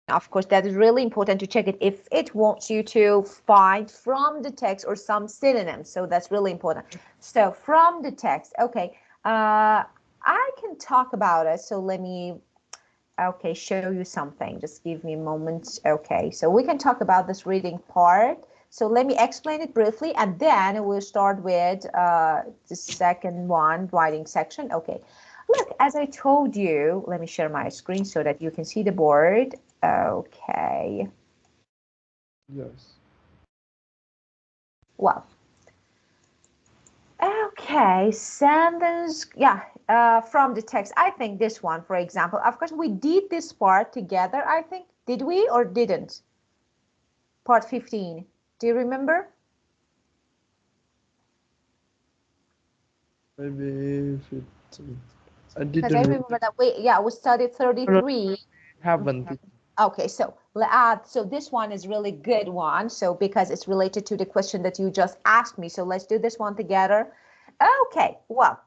Of course, that is really important to check it if it wants you to find from the text or some synonyms. So that's really important. So from the text, okay, I can talk about it. So let me, okay, show you something. Just give me a moment. Okay, so we can talk about this reading part. So let me explain it briefly, and then we'll start with the second one, writing section. Okay, look, as I told you, let me share my screen so that you can see the board. Okay. Yes. Well, okay, sentence, yeah, from the text. I think this one, for example, of course, we did this part together, I think. Did we or didn't? Part 15. Do you remember? Maybe 15. I Because I didn't remember that we studied 33. haven't. Okay, so so this one is really good one. So because it's related to the question that you just asked me. So let's do this one together. Okay, well,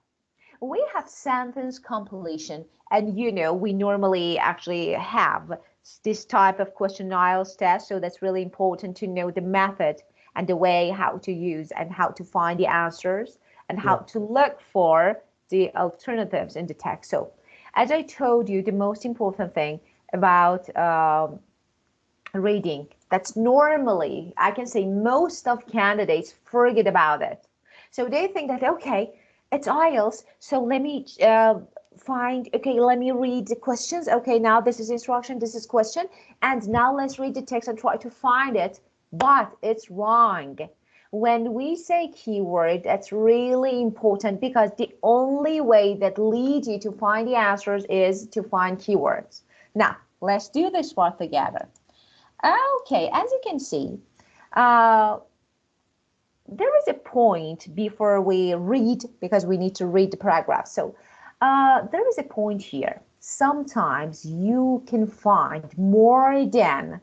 we have sentence completion, and we normally actually have this type of question IELTS test. So that's really important to know the method and the way how to use and how to find the answers and how Yeah. to look for the alternatives in the text. So as I told you, the most important thing about reading, that's normally, I can say most of candidates forget about it. So they think that, okay, it's IELTS, so let me let me read the questions. Okay, now this is instruction, this is question, and now let's read the text and try to find it. But it's wrong. When we say keyword, that's really important because the only way that leads you to find the answers is to find keywords. Now, let's do this part together. Okay, as you can see, uh, there is a point before we read, because we need to read the paragraph. So there is a point here. Sometimes you can find more than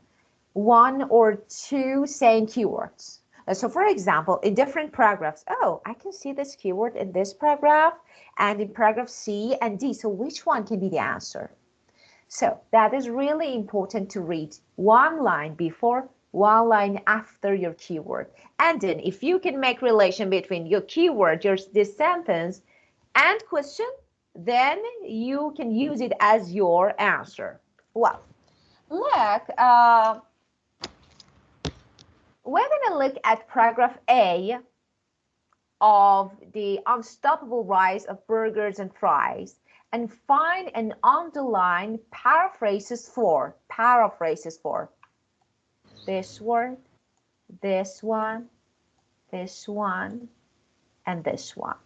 one or two same keywords. So for example, in different paragraphs, oh, I can see this keyword in this paragraph and in paragraph C and D. So which one can be the answer? So that is really important to read one line before, one line after your keyword. And then if you can make relation between your keyword, this sentence, and question, then you can use it as your answer. Well, look, we're going to look at paragraph A of the unstoppable rise of burgers and fries and find and underline paraphrases for this word, this one, this one, and this one.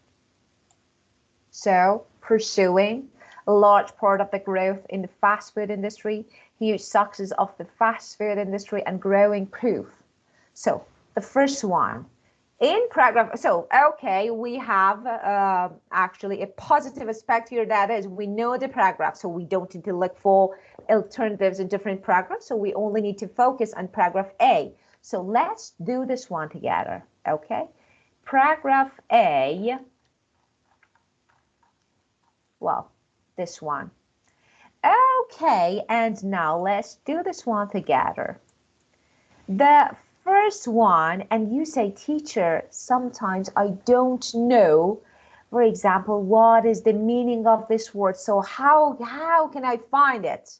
So pursuing a large part of the growth in the fast food industry, huge success of the fast food industry, and growing proof. So the first one, in paragraph, so okay, we have actually a positive aspect here, that is we know the paragraph, so we don't need to look for alternatives in different paragraphs, so we only need to focus on paragraph A. So let's do this one together. Okay, paragraph A, well, this one. Okay, and now let's do this one together. The first one, and you say, teacher, sometimes I don't know, for example, what is the meaning of this word, so how can I find it?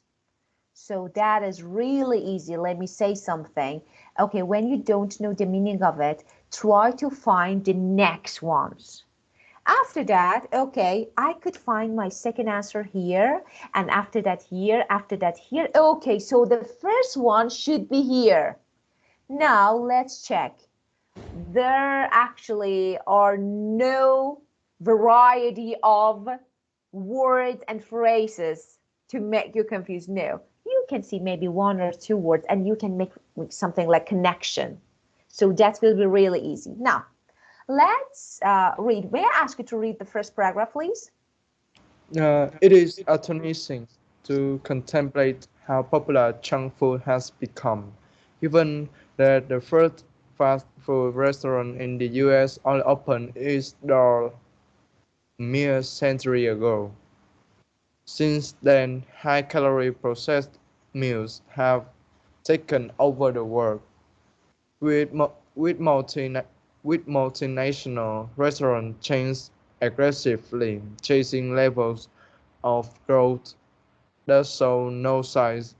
So that is really easy. Let me say something. Okay, when you don't know the meaning of it, try to find the next ones. After that, okay, I could find my second answer here, and after that here, after that here. Okay, so the first one should be here. Now let's check. There actually are no variety of words and phrases to make you confused. No, you can see maybe one or two words and you can make something like connection. So that will be really easy. Now, let's read. May I ask you to read the first paragraph, please? It is astonishing to contemplate how popular junk food has become, given that the first fast food restaurant in the US only opened its door a mere century ago. Since then, high-calorie processed meals have taken over the world, with multinational restaurant chains aggressively chasing levels of growth that show no signs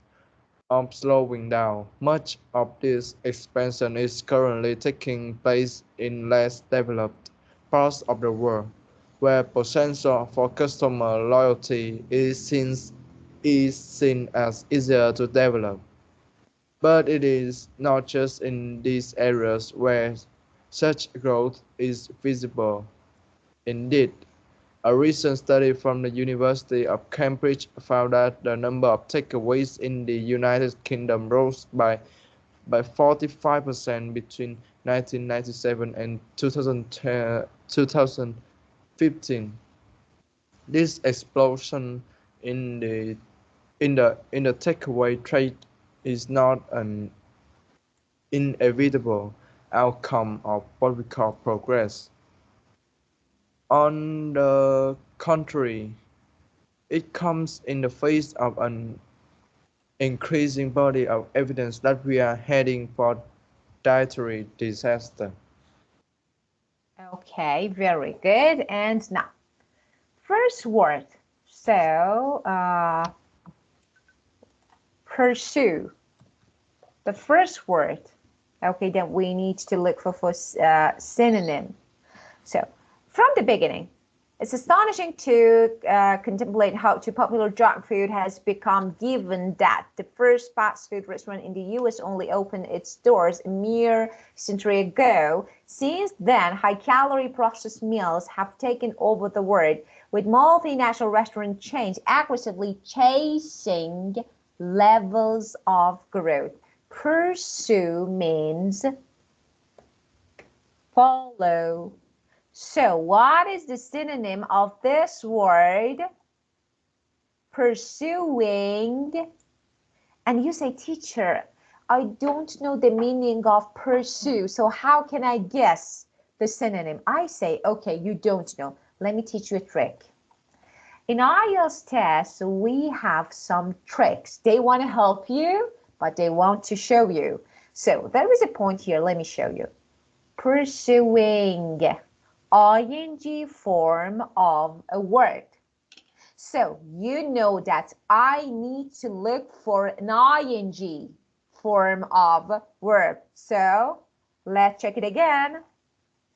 of slowing down. Much of this expansion is currently taking place in less developed parts of the world, where potential for customer loyalty is seen as easier to develop. But it is not just in these areas where such growth is visible. Indeed, a recent study from the University of Cambridge found that the number of takeaways in the United Kingdom rose by 45% between 1997 and 2015. This explosion in the in the takeaway trade is not an inevitable outcome of political progress. On the contrary, it comes in the face of an increasing body of evidence that we are heading for dietary disaster. Okay, very good. And now, first word. So, pursue. The first word. Okay, then we need to look for synonym. So, from the beginning, it's astonishing to contemplate how too popular junk food has become, given that the first fast food restaurant in the US only opened its doors a mere century ago. Since then, high-calorie processed meals have taken over the world, with multinational restaurant chains aggressively chasing levels of growth. Pursue means follow. So what is the synonym of this word? Pursuing. And you say, teacher, I don't know the meaning of pursue, so how can I guess the synonym? I say, okay, you don't know. Let me teach you a trick. In IELTS tests, we have some tricks. They want to help you, but they want to show you. So there is a point here. Let me show you. Pursuing. ING form of a word. So you know that I need to look for an ING form of verb. So let's check it again.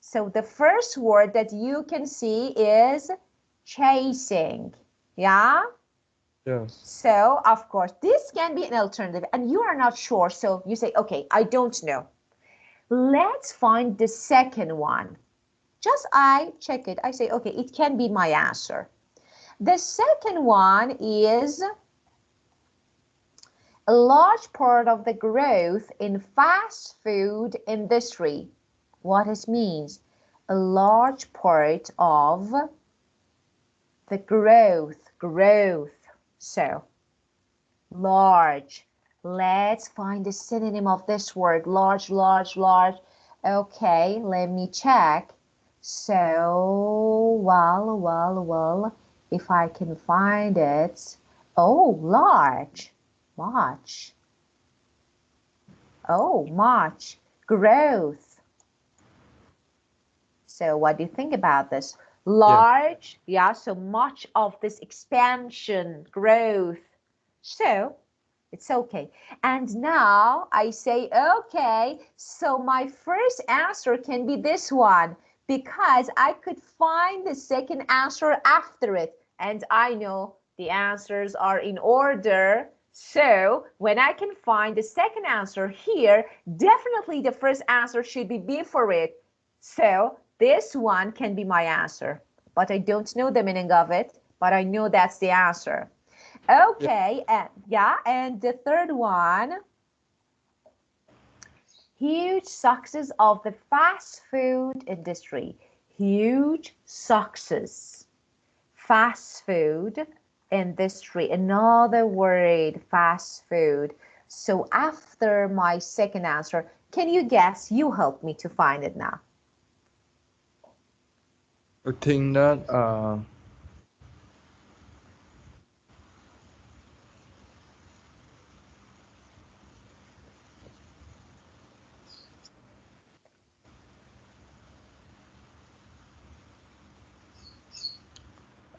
So the first word that you can see is chasing. Yeah? Yes. So of course this can be an alternative and you are not sure. So you say, okay, I don't know. Let's find the second one. Just I check it. I say, okay, it can be my answer. The second one is a large part of the growth in fast food industry. What it means? A large part of the growth. So, large. Let's find the synonym of this word. Large. Okay, let me check. So, well, if I can find it. Oh, large, much. Oh, much, growth. So what do you think about this? Yes. Large, yeah, so much of this expansion, growth. So it's okay. And now I say, okay, so my first answer can be this one because I could find the second answer after it. And I know the answers are in order. So when I can find the second answer here, definitely the first answer should be before it. So this one can be my answer. But I don't know the meaning of it, but I know that's the answer. Okay, and yeah, and the third one, huge success of the fast food industry. Huge success. Fast food industry. Another word, fast food. So after my second answer, can you guess? You help me to find it now. I think that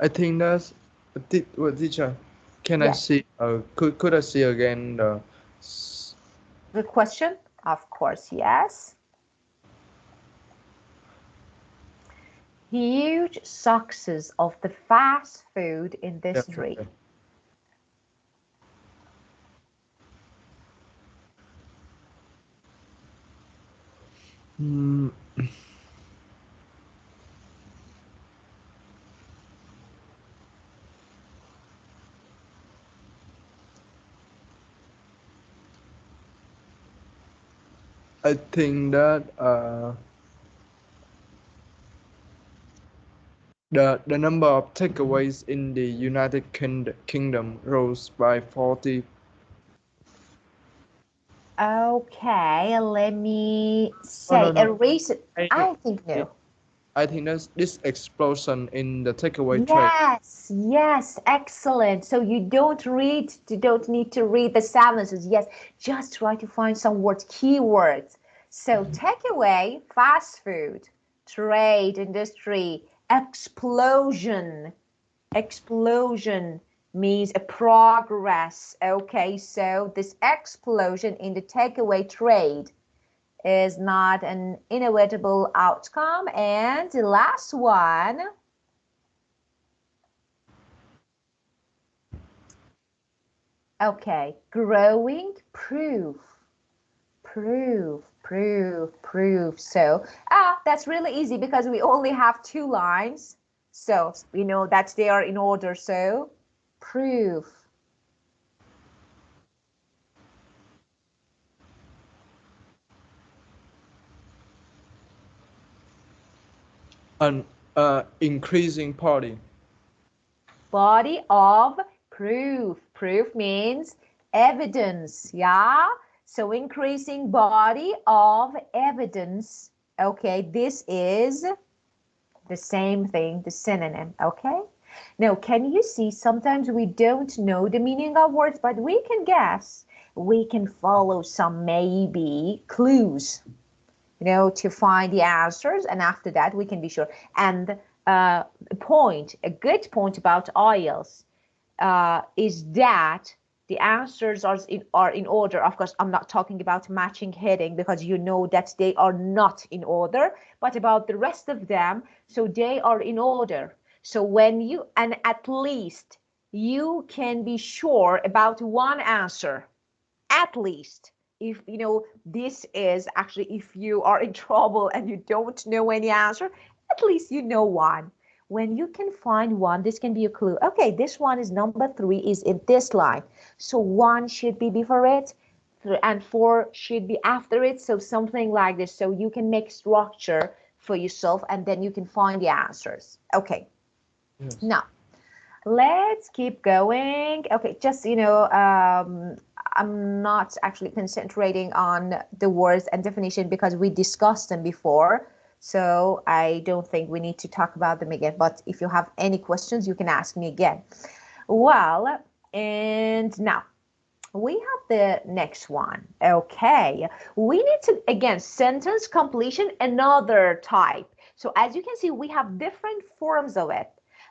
I think that's what teacher. Can I Yes. see? Could I see again the? Good question. Of course, yes. Huge success of the fast food Yeah. industry. Okay. Hmm. I think that the number of takeaways in the United Kingdom rose by 40. Okay, let me No, no, say no. a recent, I I think no. I think that's this explosion in the takeaway trade. Yes, yes, excellent. So you don't need to read the sentences. Yes, just try to find some words, keywords. So takeaway, fast food, trade, industry, explosion. Explosion means a progress. Okay, so this explosion in the takeaway trade is not an inevitable outcome. And the last one, okay, growing proof. Proof. So, that's really easy because we only have two lines. So, we know that they are in order. So, proof. An increasing party. Body of proof. Proof means evidence. Yeah. So, increasing body of evidence. Okay, this is the same thing, the synonym. Okay. Now, can you see sometimes we don't know the meaning of words, but we can guess. We can follow some maybe clues, to find the answers. And after that, we can be sure. And a good point about IELTS is that the answers are in order. Of course, I'm not talking about matching heading because you know that they are not in order, but about the rest of them. So they are in order. So and at least you can be sure about one answer, at least. If this is actually, if you are in trouble and you don't know any answer, at least you know one. When you can find one, this can be a clue. Okay, this one is number 3 is in this line, so 1 should be before it, and 4 should be after it, so something like this. So you can make structure for yourself and then you can find the answers. Okay. Yes. Now let's keep going. Okay, just I'm not actually concentrating on the words and definition because we discussed them before. So I don't think we need to talk about them again. But if you have any questions, you can ask me again. Well, and now we have the next one. Okay, we need to, again, sentence completion, another type. So as you can see, we have different forms of it.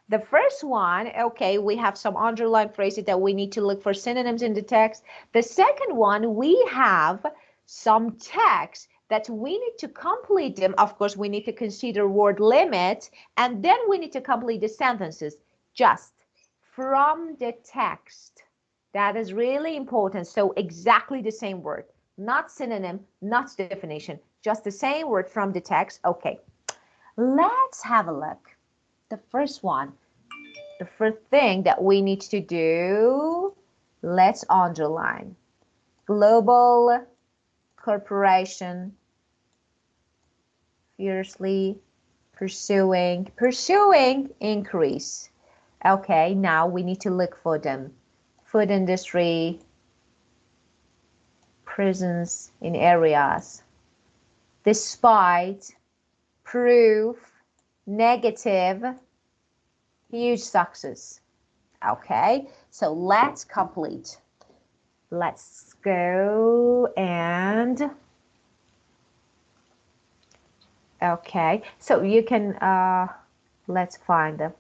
The first one, okay, we have some underlined phrases that we need to look for synonyms in the text. The second one, we have some text that we need to complete them. Of course, we need to consider word limit, and then we need to complete the sentences just from the text. That is really important. So exactly the same word, not synonym, not definition, just the same word from the text. Okay, let's have a look. The first one, the first thing that we need to do, let's underline. Global corporation fiercely pursuing increase. Okay, now we need to look for them. Food industry, prisons in areas. Despite, proof, negative, huge success. Okay, so let's complete. Let's go and okay, so you can let's find them.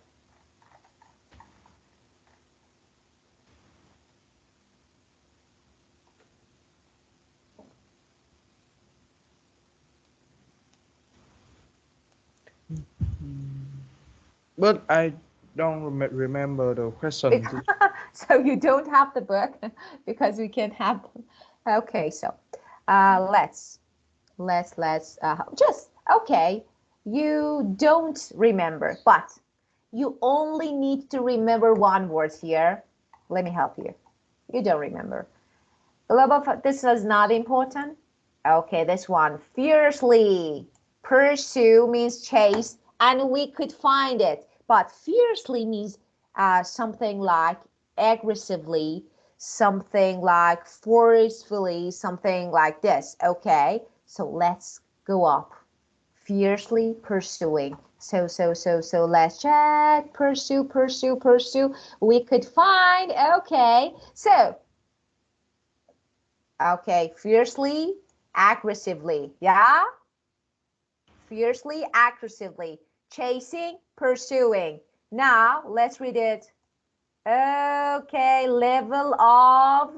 But I don't remember the question. So you don't have the book because we can't have them. Okay, so let's just okay. You don't remember, but you only need to remember one word here. Let me help you. You don't remember. This is not important. Okay, this one. Fiercely. Pursue means chase, and we could find it. But fiercely means something like aggressively, something like forcefully, something like this. Okay, so let's go up. Fiercely pursuing. So let's check. Pursue, pursue, pursue. We could find. Okay, so okay, fiercely, aggressively. Yeah? Fiercely, aggressively. Chasing, pursuing. Now, let's read it. Okay, level of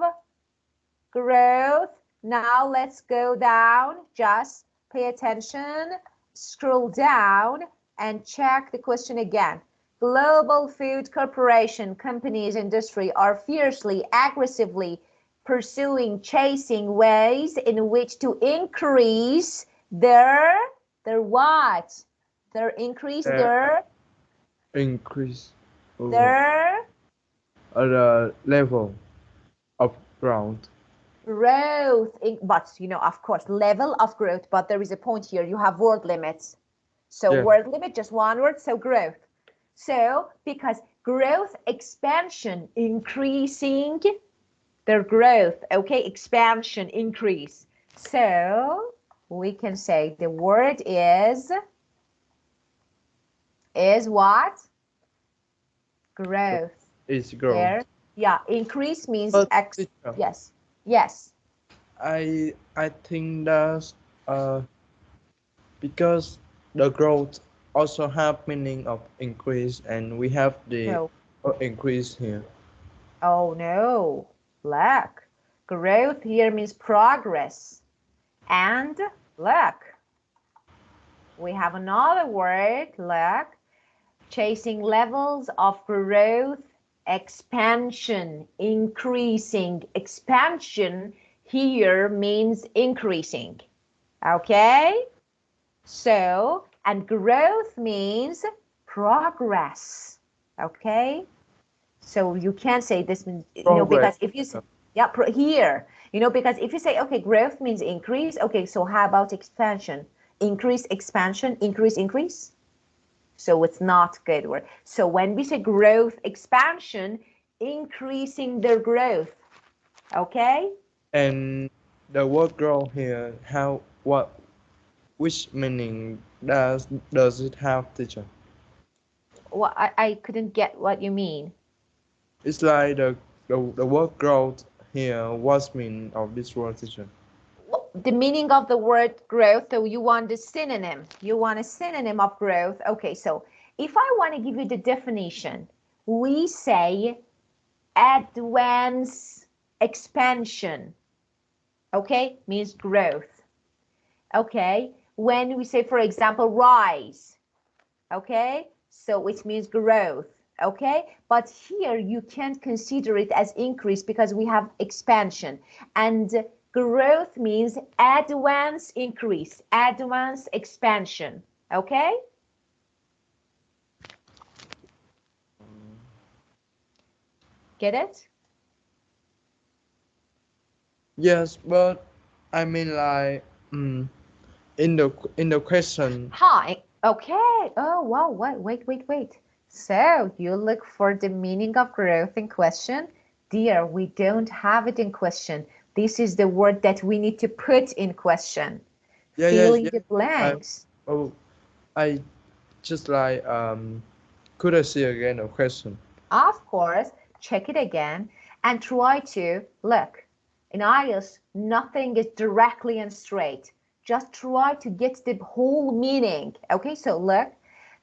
growth. Now, let's go down. Just pay attention. Scroll down and check the question again. Global food corporation, companies, industry are fiercely, aggressively pursuing, chasing ways in which to increase their what? Their increase Increase their the level of ground. growth. But you know, of course, level of growth. But there is a point here. You have word limits. So Yeah. word limit, just one word. So growth. So because growth, expansion, increasing their growth. Okay, expansion, increase. So we can say the word is what? Growth. Is ground. There. Yeah, increase means But X. teacher, Yes. Yes. I think that's because the growth also have meaning of increase, and we have the No. increase here. Oh no. Look. Growth here means progress. And look. We have another word. Look. Chasing levels of growth, expansion, increasing. Expansion here means increasing. Okay? So, and growth means progress. Okay? So you can't say this means, Progress. because if you say, yeah, here, because if you say, okay, growth means increase, okay, so how about expansion? Increase, expansion, increase, increase? So it's not good word. So when we say growth, expansion, increasing their growth, okay? And the word grow here, how what which meaning does it have, teacher? Well, I couldn't get what you mean. It's like the word growth here. What's mean of this word, teacher? The meaning of the word growth, so you want the synonym. You want a synonym of growth. Okay, so if I want to give you the definition, we say advance expansion, okay, means growth. Okay, when we say, for example, rise, okay, so it means growth. Okay, but here you can't consider it as increase because we have expansion, and growth means advance increase, advance expansion. Okay, get it? Yes, but I mean like in the question. Hi. Okay. Oh, wow. Wait. So you look for the meaning of growth in question? Dear, we don't have it in question. This is the word that we need to put in question. Yeah. Filling the I, blanks. oh, I just like could I see again a question? Of course, check it again and try to look. In IELTS, nothing is directly and straight. Just try to get the whole meaning. Okay, so look.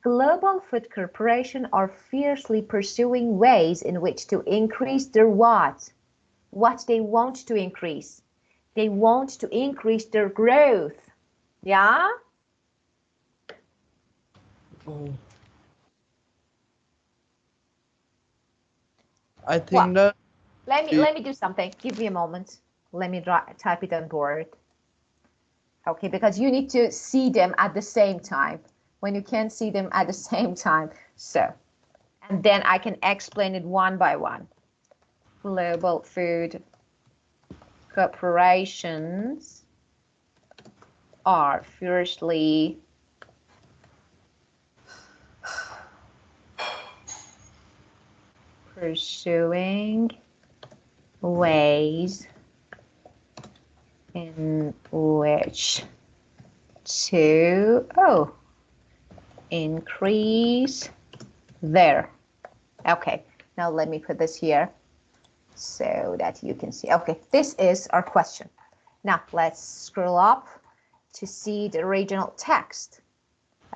Global food corporations are fiercely pursuing ways in which to increase their what? What they want to increase. They want to increase their growth. Yeah? Oh, I Well, think that let me do something. Give me a moment. Let me type it on board. Okay, because you need to see them at the same time. When you can't see them at the same time, so, and then I can explain it one by one. Global food corporations are fiercely pursuing ways in which to increase their. Okay, now let me put this here so that you can see. Okay, this is our question. Now let's scroll up to see the original text.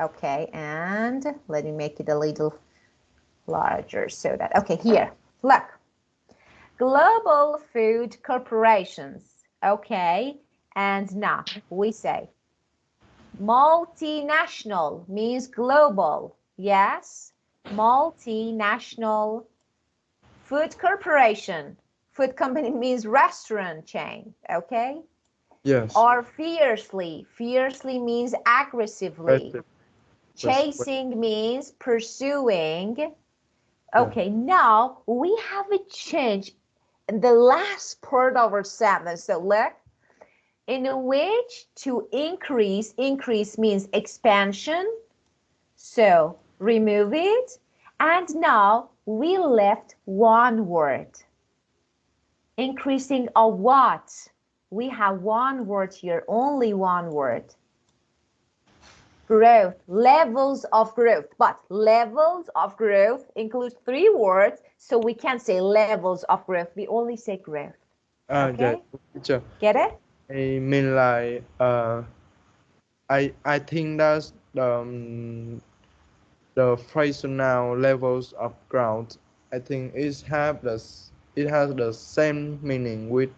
Okay, and let me make it a little larger so that, okay, here, look. Global food corporations. Okay, and now we say multinational means global. Yes, multinational food corporation. Food company means restaurant chain. Okay, yes. or fiercely. Fiercely means aggressively. Aggressive. Chasing means pursuing. Yeah. Okay, now we have a change in the last part of our sentence. So look, in which to increase, increase means expansion. So remove it. And now we left one word. Increasing of what? We have one word here, only one word. Growth, levels of growth, but levels of growth includes three words, so we can't say levels of growth, we only say growth. Yeah, Okay, teacher. get it? I mean, like, I think that's the fractional levels of ground. I think it has the same meaning with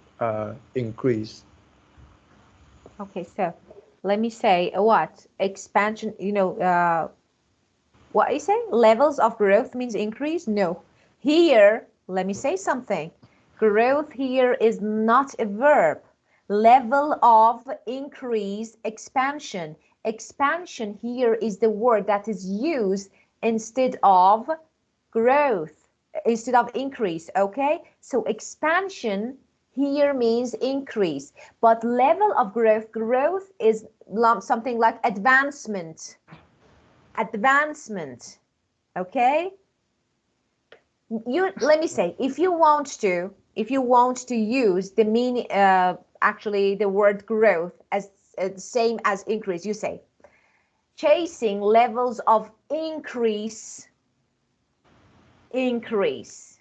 increase. Okay, so let me say what expansion, what I say levels of growth means increase. No, here let me say something. Growth here is not a verb. Level of increase, expansion. Expansion here is the word that is used instead of growth, instead of increase. Okay, so expansion here means increase, but level of growth, growth is something like advancement. Advancement. Okay, you let me say, if you want to use the meaning, actually the word growth as same as increase, you say chasing levels of increase, increase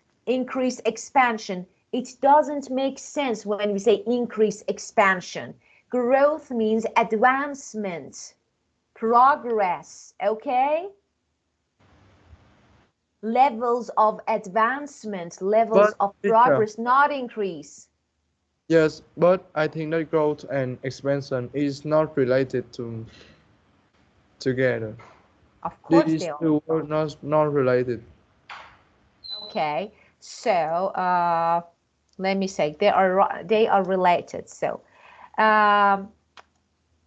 expansion. It doesn't make sense when we say increase expansion. Growth means advancement, progress. Okay, levels of advancement, levels But of teacher, progress, not increase. yes, but I think that growth and expansion is not related to together. Of course These they are. two are not related. Okay, so let me say they are related. So um,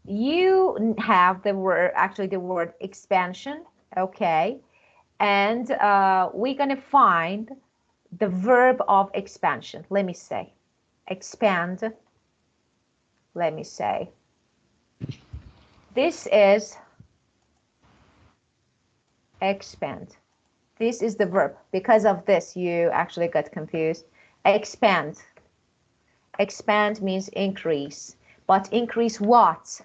you have the word, actually the word expansion. Okay, and we're gonna find the verb of expansion. Let me say expand. Let me say this is expand. This is the verb. Because of this, you actually got confused. Expand. Expand means increase. But increase what?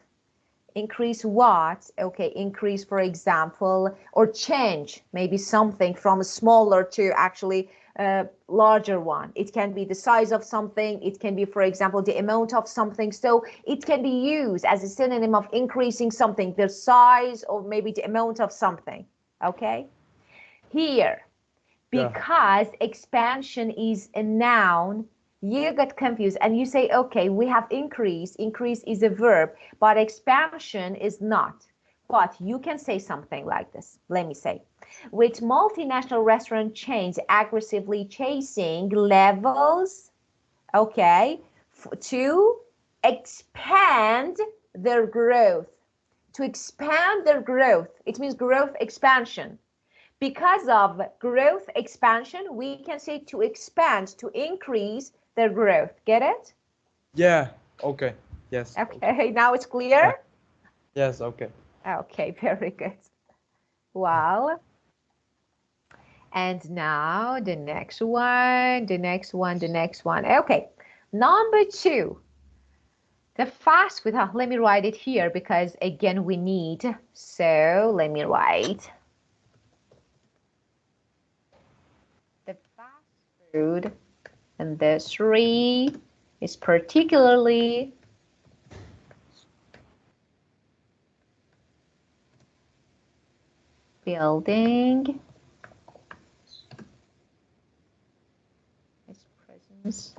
Increase what? Okay, increase, for example, or change maybe something from a smaller to actually a larger one. It can be the size of something. It can be, for example, the amount of something. So it can be used as a synonym of increasing something, the size or maybe the amount of something. Okay? Here, Yeah. because expansion is a noun, you get confused and you say, okay, we have increase. Increase is a verb, but expansion is not. but you can say something like this. Let me say, with multinational restaurant chains aggressively chasing levels, okay, to expand their growth. To expand their growth, it means growth expansion. Because of growth expansion, we can say to expand, to increase their growth. Get it? Yeah. Okay. Yes. Okay, now it's clear? Yes. Okay. Okay, very good. Well, and now the next one, the next one, the next one. Okay, number 2. The fast food, let me write it here because again we need, so let me write. The fast food industry is particularly building its presence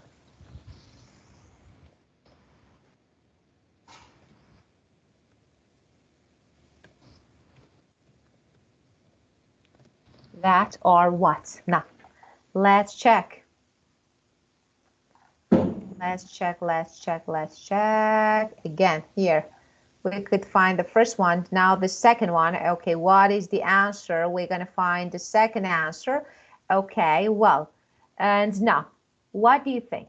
that are what? Now, let's check. Let's check. Again, here, we could find the first one. Now the second one. Okay, what is the answer? We're going to find the second answer. Okay, well, and now, what do you think?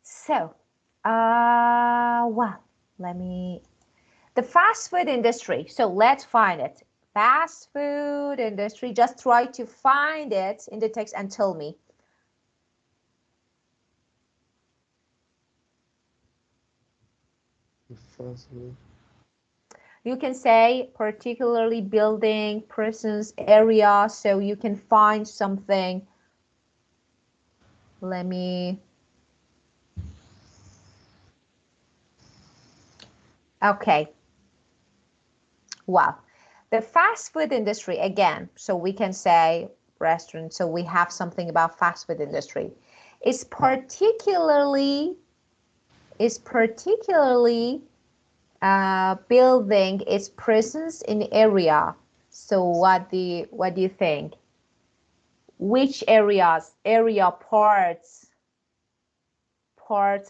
So, well, the fast food industry. So let's find it. Fast food industry. Just try to find it in the text and tell me. You can say particularly building, persons, area, so you can find something. Let me. Okay. Well, the fast food industry, again, so we can say restaurant, so we have something about fast food industry, is particularly building its presence in area. So what do you think? Which areas? Area, parts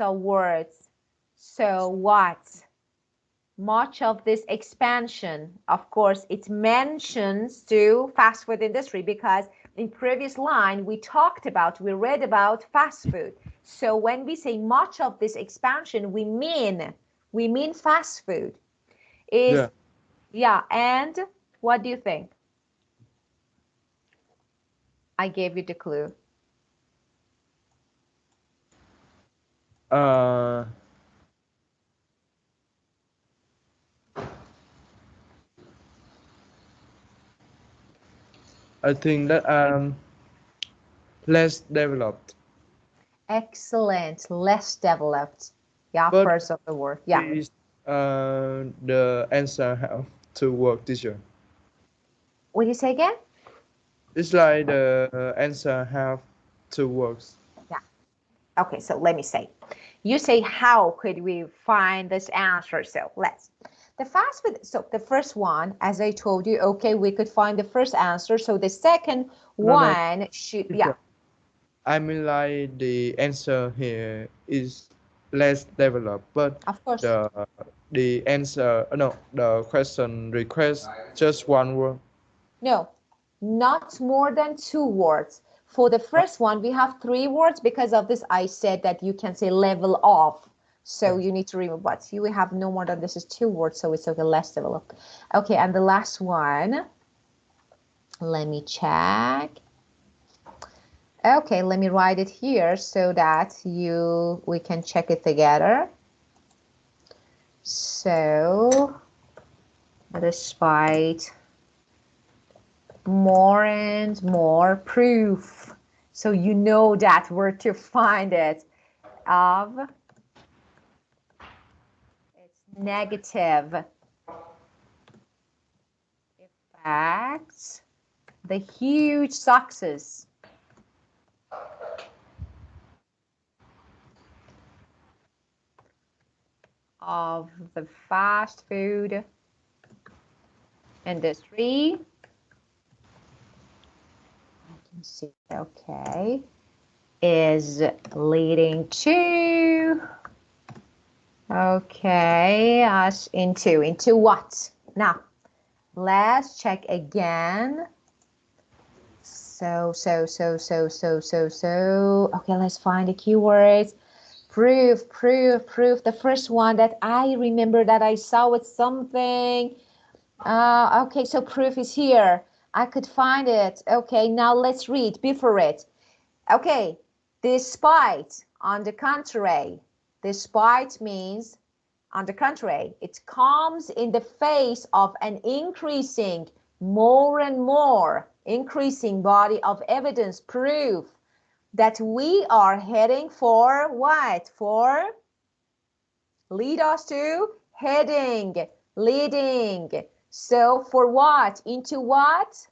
are words. So what? Much of this expansion, of course, it mentions to fast food industry because in previous line we read about fast food. So when we say much of this expansion, we mean fast food. Yeah, and what do you think? I gave you the clue. I think that less developed. Excellent. Less developed. Yeah, But first of the word. Yeah. is the answer have to work, teacher? What do you say again? It's like the answer have two works. Yeah. Okay, so let me say. You say, how could we find this answer? So let's. The fast food, so the first one, as I told you, okay, we could find the first answer. So the second one should, yeah. I mean, like the answer here is less developed, but Of course. the answer, no, the question request just one word. No, not more than 2 words. For the first one, we have 3 words. Because of this, I said that you can say level of. So you need to remove what you have no more than this is 2 words, so it's okay, less developed. Okay, and the last one, let me check. Okay, let me write it here so that we can check it together. So, despite more and more proof, so you know that where to find it, of its negative effects, the huge success of the fast food Industry. I can see, okay, is leading to, okay, us into what? Now, let's check again. So, okay, let's find the keywords. Proof. The first one that I remember that I saw with something. Okay, so proof is here. I could find it. Okay, now let's read before it. Okay, despite, on the contrary. Despite means on the contrary. It comes in the face of an increasing, more and more increasing body of evidence, proof that we are heading for what? For lead us to heading, leading. So for what? Into what?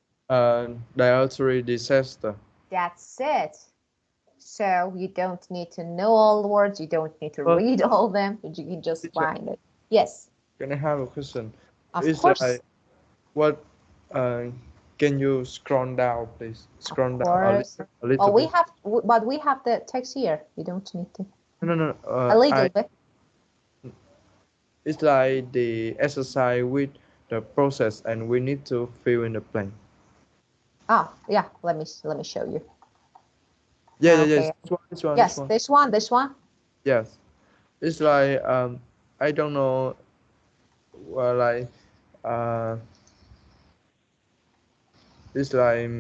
Dietary disaster. That's it. So you don't need to know all the words. You don't need to But read all them. You can just teacher, find it. Yes, can I have a question? of It's course. like what? Can you scroll down, please? Of Scroll down course. a little Well, bit. but we have the text here. You don't need to. No. A little bit. It's like the exercise with the process, and we need to fill in the blank. Ah, yeah. Let me show you. Yes. Okay. This Yes, one. this one. Yes. It's like I don't know, like uh, it's like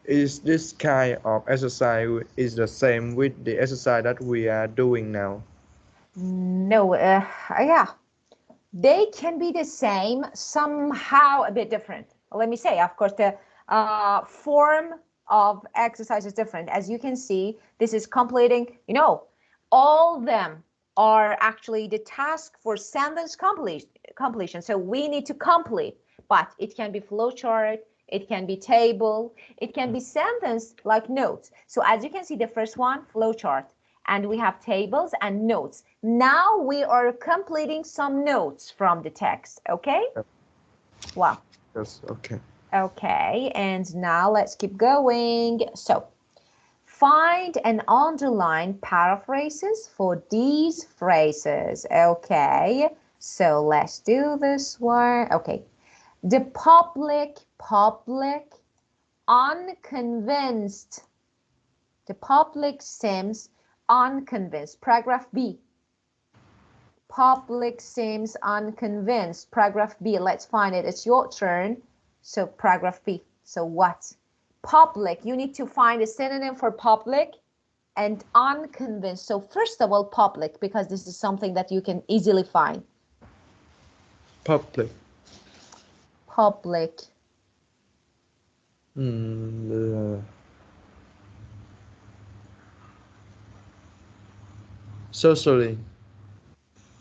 is this kind of exercise is the same with the exercise that we are doing now? No. Yeah. They can be the same, somehow a bit different. Let me say, of course, the form of exercise is different. As you can see, this is completing, all them are actually the task for sentence completion. So we need to complete, but it can be flowchart, it can be table, it can be sentence like notes. So as you can see, the first one, flowchart, and we have tables and notes. Now we are completing some notes from the text, okay? Wow. Yes. Okay. Okay, and now let's keep going. So find and underline paraphrases for these phrases. Okay, so let's do this one. Okay, the public, unconvinced. The public seems unconvinced. Paragraph B. Public seems unconvinced. Paragraph B. Let's find it. It's your turn. So paragraph B. So what? Public. You need to find a synonym for public and unconvinced. So first of all, public, because this is something that you can easily find. Public. Public. Socially.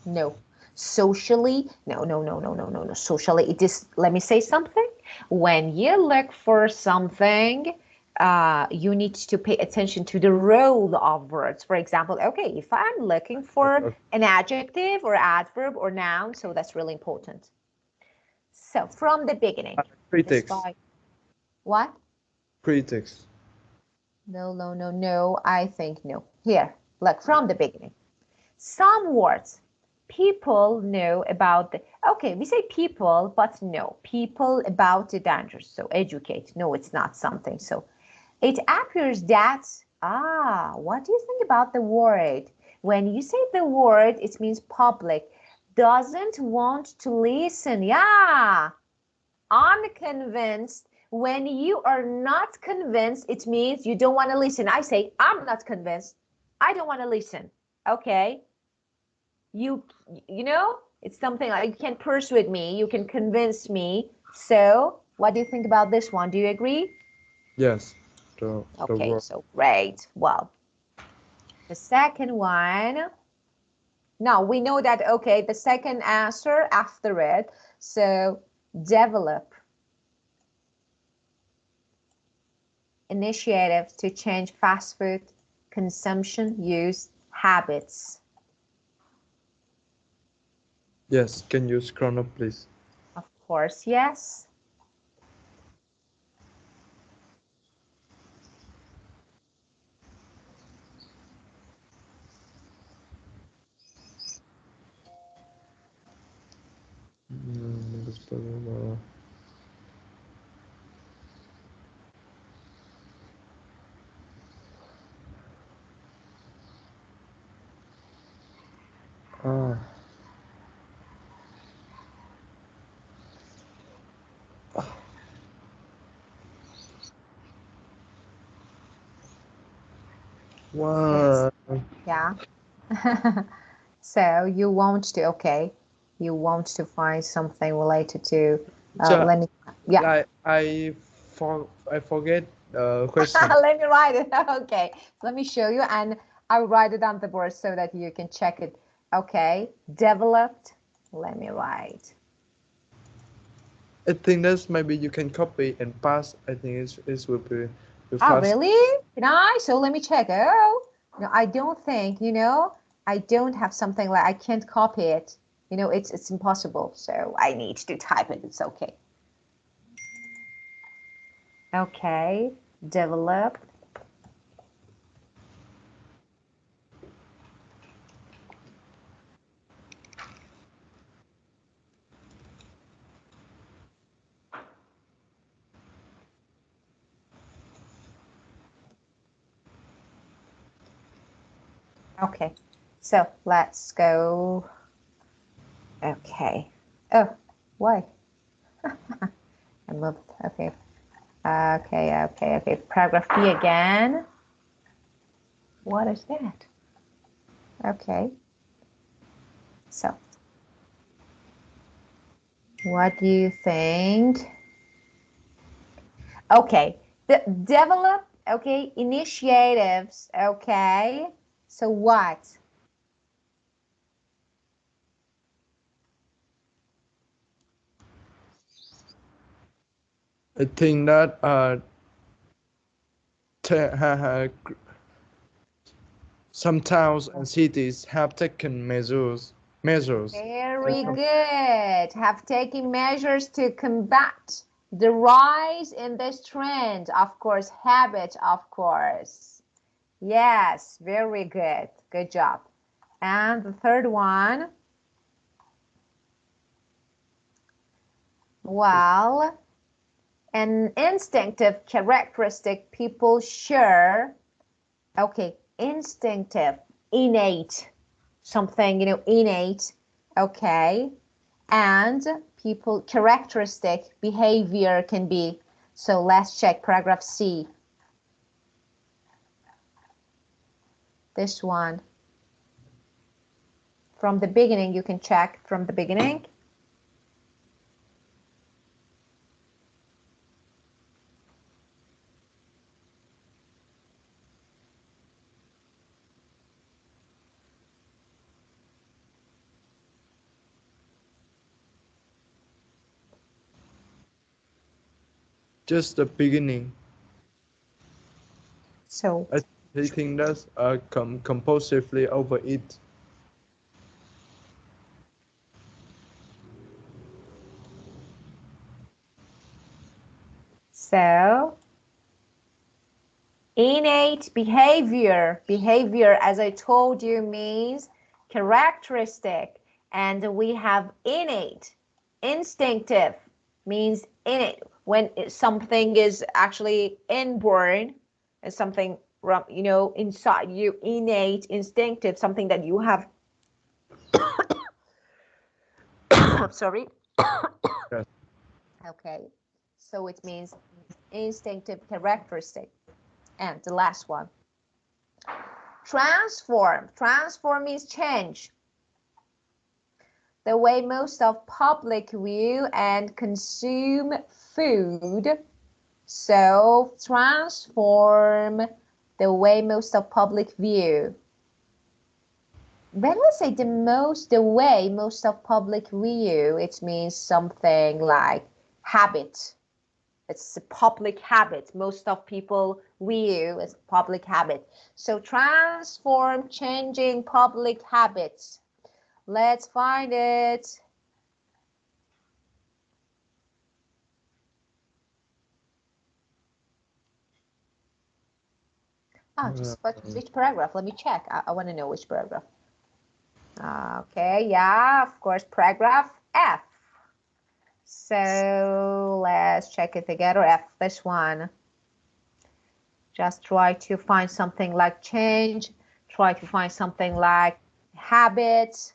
No. Socially, no. Socially, it is, let me say something. When you look for something, you need to pay attention to the role of words. For example, okay, if I'm looking for an adjective or adverb or noun, so that's really important. So from the beginning, Critics. despite what? Critics. No. I think no. Here, look, from the beginning. Some words people know about the, okay, we say people, but no, people about the dangers. So educate. No, it's not something. So it appears that, what do you think about the word? When you say the word, it means public. Doesn't want to listen. Yeah. Unconvinced. When you are not convinced, it means you don't want to listen. I say, I'm not convinced. I don't want to listen. Okay. You know, it's something like you can persuade me, you can convince me. So what do you think about this one? Do you agree? Yes. The Okay, word. so great. Well, the second one, now we know that, okay, the second answer after it, so develop initiative to change fast food consumption use habits. Yes. Can you scroll up, please? Of course, yes. Uh, It's, what? yeah. So you want to, okay, you want to find something related to, So, let me, yeah. like I forget the question. Let me write it. Okay, let me show you, and I'll write it on the board so that you can check it. Okay, developed. Let me write. I think that's maybe you can copy and pass. I think it will be Oh, fast. really? Can I? So let me check. Oh, no, I don't think, I don't have something like I can't copy it. It's impossible. So I need to type it. It's okay. Okay, develop. Okay, so let's go. Okay. Oh, why? I moved. Okay. Okay. Paragraph B again. What is that? Okay. So, what do you think? Okay. Develop, okay, initiatives, okay. So what? I think that some towns and cities have taken measures. Very good. Have taken measures to combat the rise in this trend. Of course, habit, of course. Yes, very good. Good job. And the third one, well, an instinctive characteristic people share. Okay, instinctive, innate, something, innate. Okay, and people characteristic behavior can be. So let's check paragraph C. This one. From the beginning, you can check from the beginning. Just the beginning. So I think that's compulsively overeat. So innate behavior. Behavior, as I told you, means characteristic. And we have innate. Instinctive means innate. When something is actually inborn, is something, inside you, innate, instinctive, something that you have. Sorry. Yes. Okay. So it means instinctive characteristic. And the last one. Transform. Transform means change. The way most of public view and consume food. So transform the way most of public view. When we say the way most of public view, it means something like habit. It's a public habit. Most of people view as public habit. So transform, changing public habits. Let's find it. Oh, just but which paragraph? Let me check. I want to know which paragraph. Okay, yeah, of course, paragraph F. So let's check it together. F, this one. Just try to find something like change. Try to find something like habits.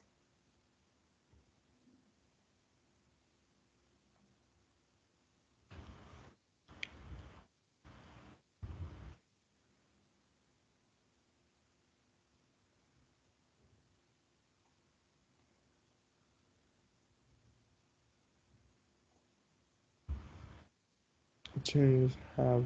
Change have.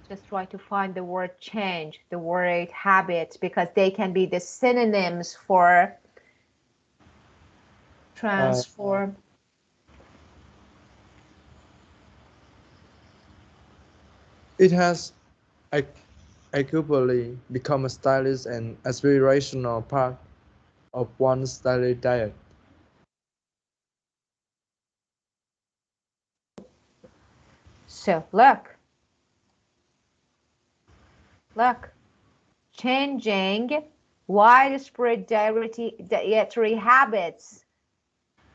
Just try to find the word change, the word habit, because they can be the synonyms for transform. It has arguably become a stylish and aspirational part of one's daily diet. So look, changing widespread dietary habits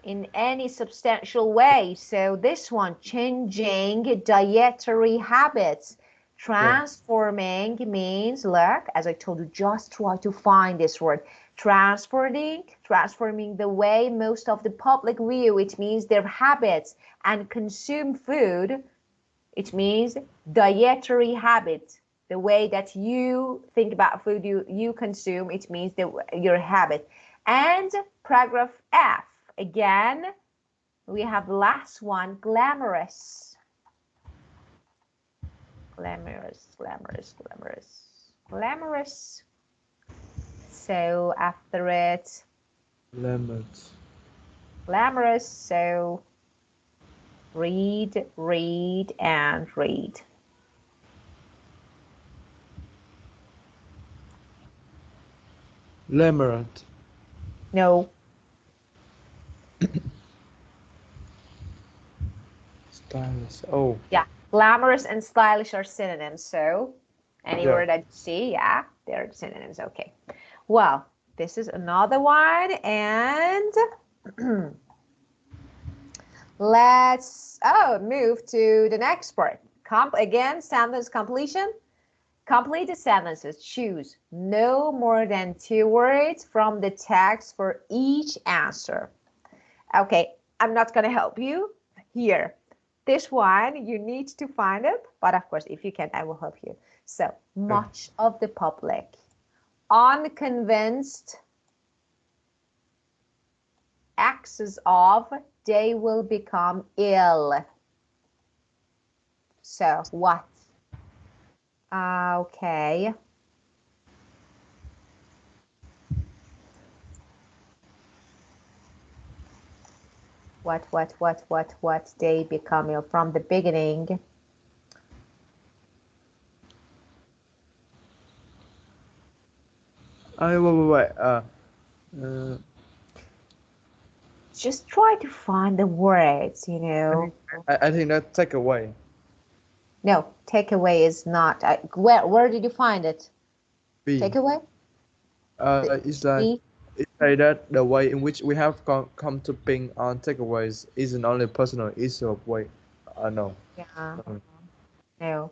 in any substantial way. So this one, changing dietary habits. Transforming means, look, as I told you, just try to find this word. Transforming the way most of the public view, it means their habits, and consume food, it means dietary habit. The way that you think about food you consume, it means your habit. And paragraph F, again, we have the last one, glamorous. Glamorous. So after it, Lemons. glamorous. So read, and read. Lemonade. No. Stylish. Oh. Yeah, glamorous and stylish are synonyms. So any word that you see, yeah, they're synonyms. Okay. Well, this is another one, and let's move to the next part. Again, sentence completion. Complete the sentences. Choose no more than 2 words from the text for each answer. Okay, I'm not going to help you here. This one, you need to find it, but of course, if you can, I will help you. So, much of the public, unconvinced, excess of, they will become ill. So, what? Okay. What? They become ill from the beginning. Wait. Just try to find the words, you know. I think that take away. No, takeaway is not. Where did you find it? B. Takeaway? It's like that the way in which we have come to ping on takeaways isn't only personal issue of way. No. Yeah. No.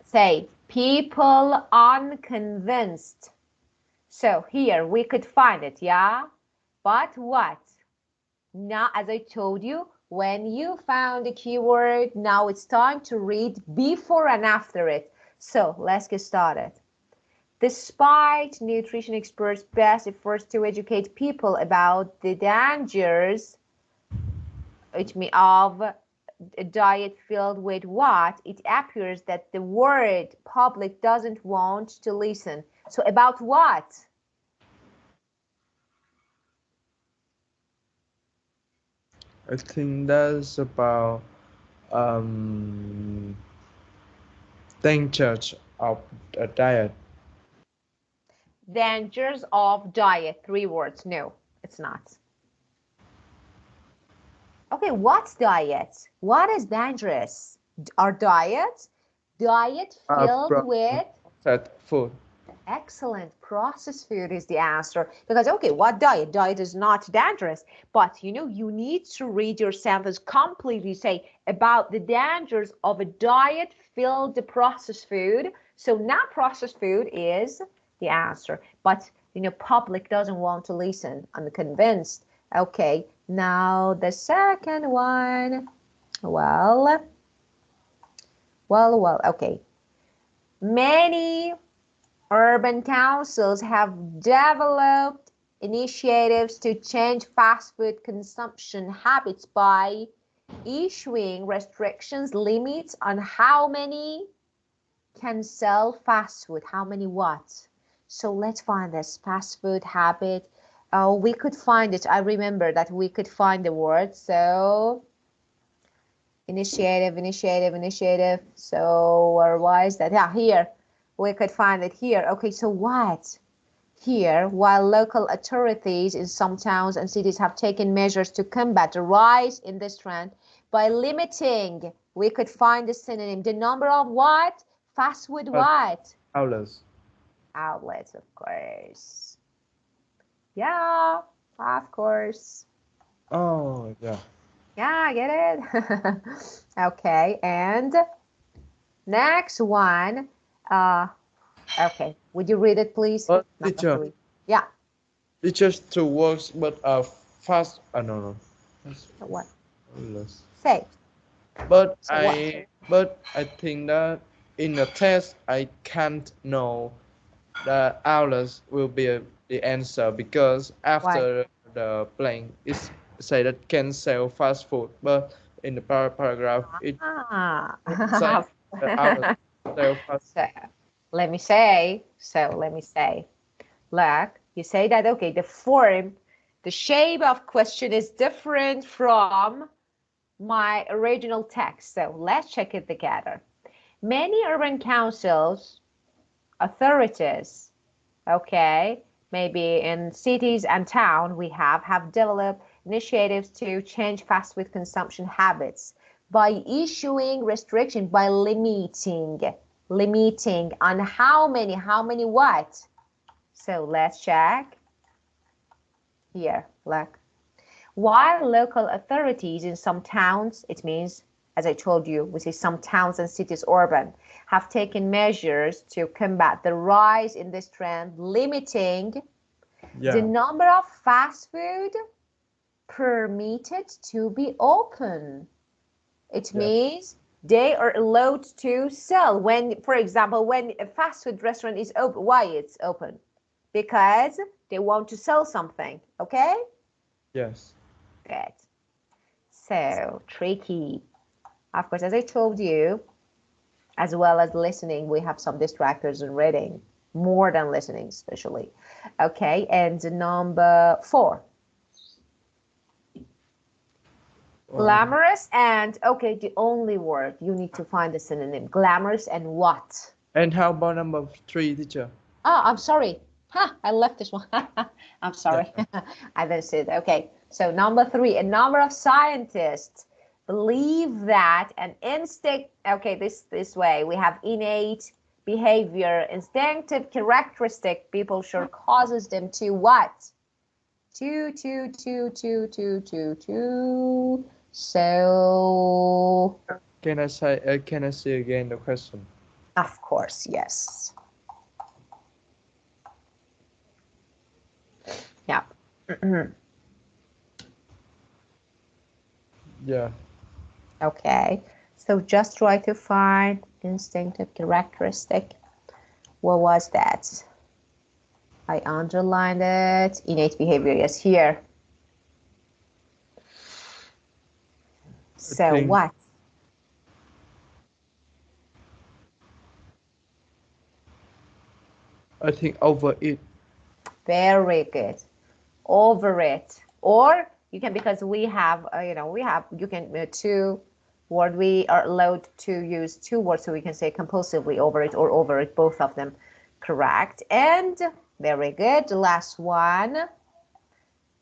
Say people unconvinced. So here we could find it, yeah? But what? Now, as I told you, when you found the keyword, now it's time to read before and after it. So let's get started. Despite nutrition experts' best efforts to educate people about the dangers of a diet filled with what, it appears that the word public doesn't want to listen. So about what? I think that's about dangers of a diet. Dangers of diet, 3 words. No, it's not. Okay, what's diet? What is dangerous? Are diet filled with Food. excellent processed food is the answer. Because, okay, what diet? Diet is not dangerous. But, you know, you need to read your sentence completely, say, about the dangers of a diet filled with processed food. So not processed food is the answer. But, you know, public doesn't want to listen. I'm convinced. Okay, now the second one. Well, okay. Many urban councils have developed initiatives to change fast food consumption habits by issuing restrictions, limits on how many can sell fast food, how many what. So let's find this fast food habit. Oh, we could find it. I remember that we could find the word. So initiative. So why is that? Yeah, here. We could find it here. Okay, so what? Here, while local authorities in some towns and cities have taken measures to combat the rise in this trend by limiting, we could find the synonym, the number of what? Fast food what? Outlets. Outlets, of course. Yeah, of course. Oh, yeah. Yeah, I get it. Okay, and next one. Okay, would you read it, please? But Number teacher, 3. Yeah. teachers to works, but fast. I don't know. So what? Outlets. Say. But So what? I think that in the test I can't know the outlets will be the answer because Why? after the blank is say that can sell fast food, but in the paragraph it Ah. say the outlets sell fast. So let me say, look, you say that, okay, the form, the shape of question is different from my original text. So let's check it together. Many urban councils, authorities, okay, maybe in cities and town, we have developed initiatives to change fast food consumption habits by issuing restriction, by limiting on how many what. So let's check here. Look, while local authorities in some towns, it means, as I told you, we say some towns and cities, urban, have taken measures to combat the rise in this trend, limiting the number of fast food permitted to be open. It means they are allowed to sell. When, for example, when a fast food restaurant is open, why it's open? Because they want to sell something, okay? Yes. Good. So, tricky. Of course, as I told you, as well as listening, we have some distractors in reading, more than listening, especially. Okay, and number 4. Glamorous and, okay, the only word, you need to find the synonym. Glamorous and what? And how about number 3, teacher? Oh, I'm sorry. I left this one. I'm sorry. I didn't see it. Okay, so number 3, a number of scientists believe that an instinct, okay, this way, we have innate behavior, instinctive characteristic, people sure causes them to what? To. So, Can I say again the question? of course, yes. Yeah. Yeah. Okay. So just try to find instinctive characteristic. What was that? I underlined it. Innate behavior, yes, here. So what? I think overeat. Very good. Over it. Or you can, because we have, you can, 2 word, we are allowed to use 2 words, so we can say compulsively over it or over it, both of them correct. And very good. The last one.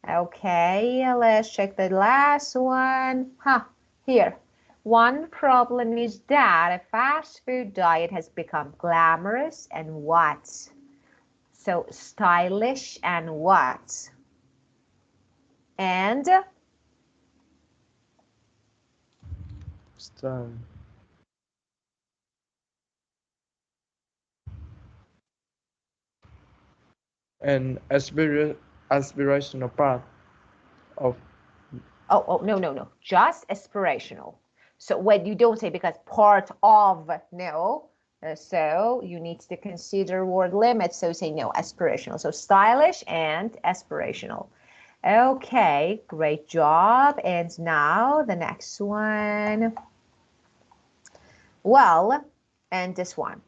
Okay, let's check the last one. Here. One problem is that a fast food diet has become glamorous and what? So stylish and what? And Style. And aspirational part of. oh, no, just aspirational. So when you don't say because part of, no, So you need to consider word limits. So say no, aspirational. So stylish and aspirational. Okay, great job. And now the next one. Well, and this one.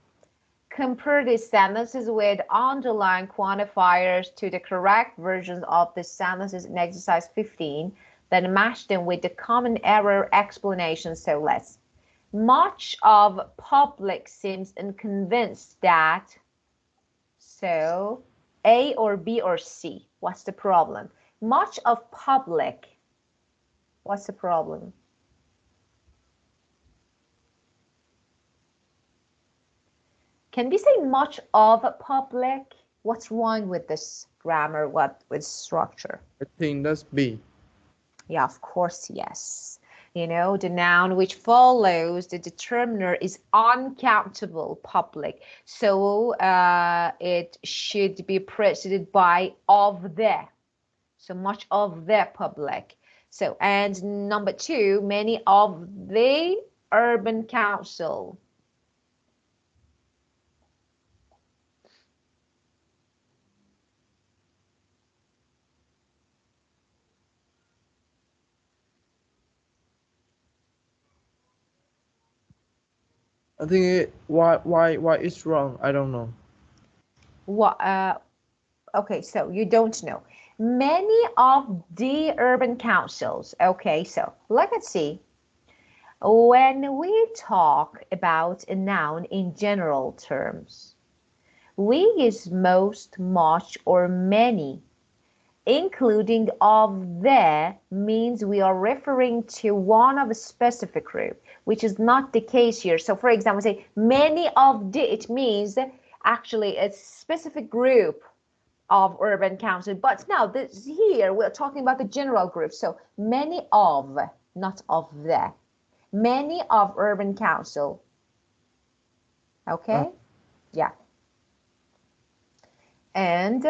Compare these sentences with underlined quantifiers to the correct versions of the sentences in exercise 15, then match them with the common error explanation. So let's. Much of public seems unconvinced that. So A or B or C? What's the problem? Much of public. What's the problem? Can we say much of public? What's wrong with this grammar? What with structure? I think that's B. Yeah, of course, yes. You know, the noun which follows the determiner is uncountable public. So it should be preceded by of the. So much of the public. So, and number two, many of the urban council. I think why it's wrong. I don't know. What? Okay, so you don't know. Many of the urban councils. Okay, so let's see. When we talk about a noun in general terms, we use most, much, or many. Including of the means we are referring to one of a specific group, which is not the case here. So for example, say many of the, it means actually a specific group of urban council. But now this here we're talking about the general group. So many of, not of the. Many of urban council. Okay? Yeah. And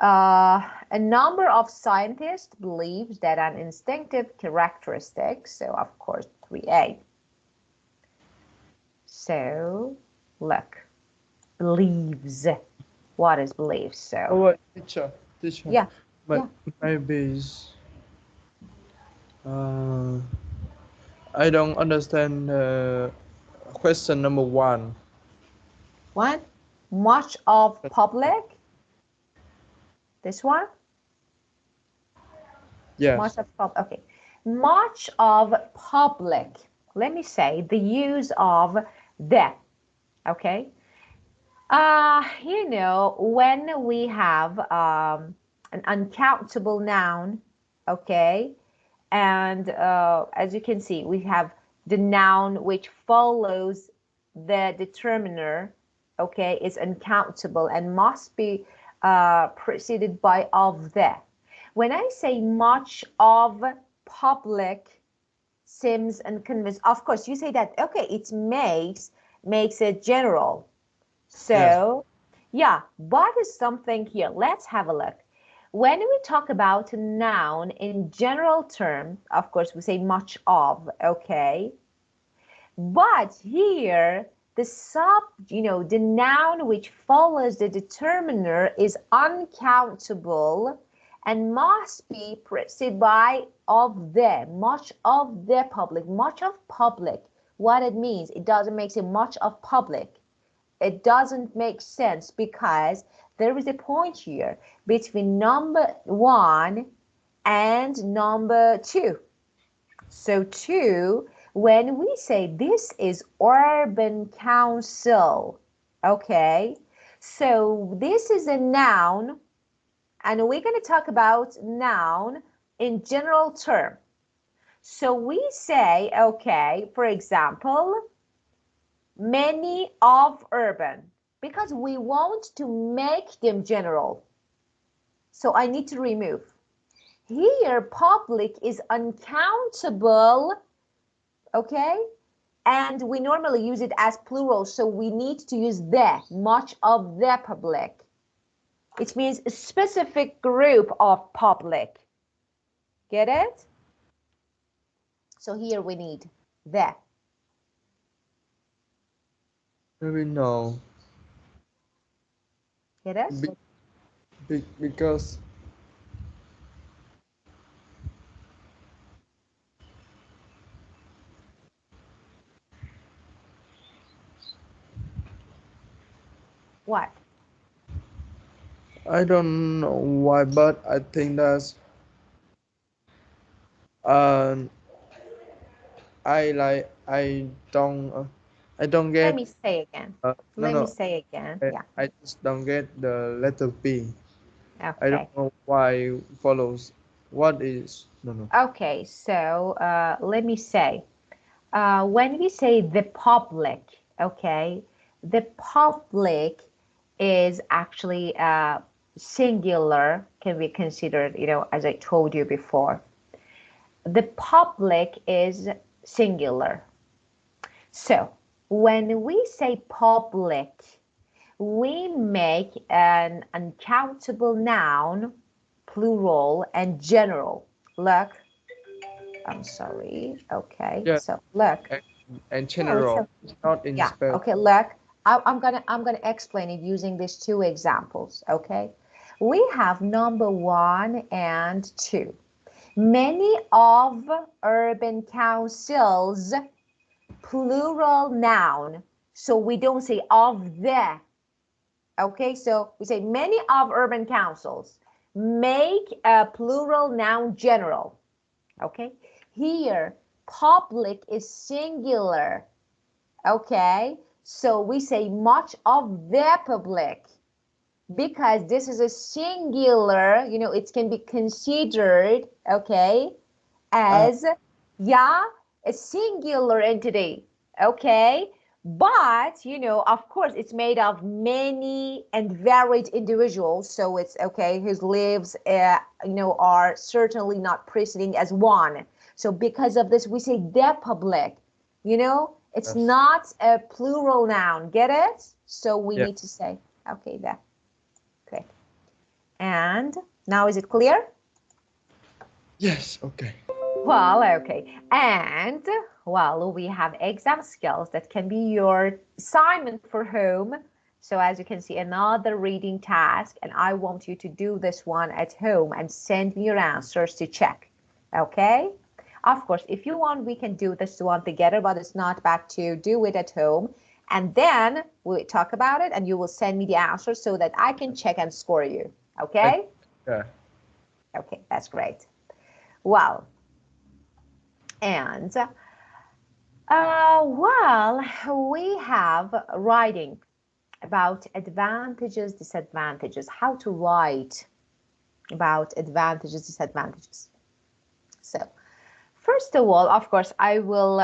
a number of scientists believes that an instinctive characteristic, so of course 3A. So look, believes. What is beliefs? So Oh, wait, teacher. yeah, But yeah. maybe I don't understand question number one. One, much of public. This one, much Yes. of public. Okay, much of public. Let me say the use of the. Okay. You know, when we have an uncountable noun, okay, and as you can see, we have the noun which follows the determiner, okay, is uncountable and must be preceded by of the. When I say much of public seems unconvinced, of course, you say that, okay, it makes it general. Yes. So, yeah, what is something here? Let's have a look. When we talk about a noun in general term, of course, we say much of, okay? But here, the noun which follows the determiner is uncountable and must be preceded by of the, much of the public, much of public. What it means, it doesn't make it much of public. It doesn't make sense because there is a point here between number one and number two. So two, when we say this is urban council, okay, so this is a noun and we're going to talk about noun in general term. So we say, okay, for example, many of urban, because we want to make them general. So I need to remove. Here, public is uncountable, okay? And we normally use it as plural, so we need to use the, much of the public. It means a specific group of public. Get it? So here we need the. Maybe no. It is? Because What? I don't know why, but I think that's um I don't Let get me say again. no Let me no say again. Yeah. I just don't get the letter B. I don't Okay. know why follows. What is no no? Okay. So let me say, when we say the public, okay, the public is actually singular, can be considered, as I told you before. The public is singular. So when we say public, we make an uncountable noun, plural, and general. Look, I'm sorry. Okay, Yeah, so look. and No, it's general. a, It's not in yeah. spell. Okay, look. I'm gonna explain it using these two examples. Okay, we have number 1 and 2. Many of urban councils, plural noun. So we don't say of the. Okay, so we say many of urban councils make a plural noun general. Okay, here public is singular. Okay, so we say much of the public because this is a singular, it can be considered, okay, Uh, as, yeah, a singular entity, okay? But, of course, it's made of many and varied individuals. So it's okay, whose lives, are certainly not preceding as one. So because of this, we say the public, it's yes. not a plural noun. Get it? So we Yeah. need to say, okay, there. Great. And now is it clear? Yes. Okay. Well, okay. And, well, we have exam skills that can be your assignment for home. So as you can see, another reading task, and I want you to do this one at home and send me your answers to check. Okay? Of course, if you want, we can do this one together, but it's not bad to do it at home. And then we'll talk about it, and you will send me the answers so that I can check and score you. I, Okay? yeah. Okay, that's great. Well, and well, we have writing about advantages, disadvantages, how to write about advantages, disadvantages. So, first of all, of course, I will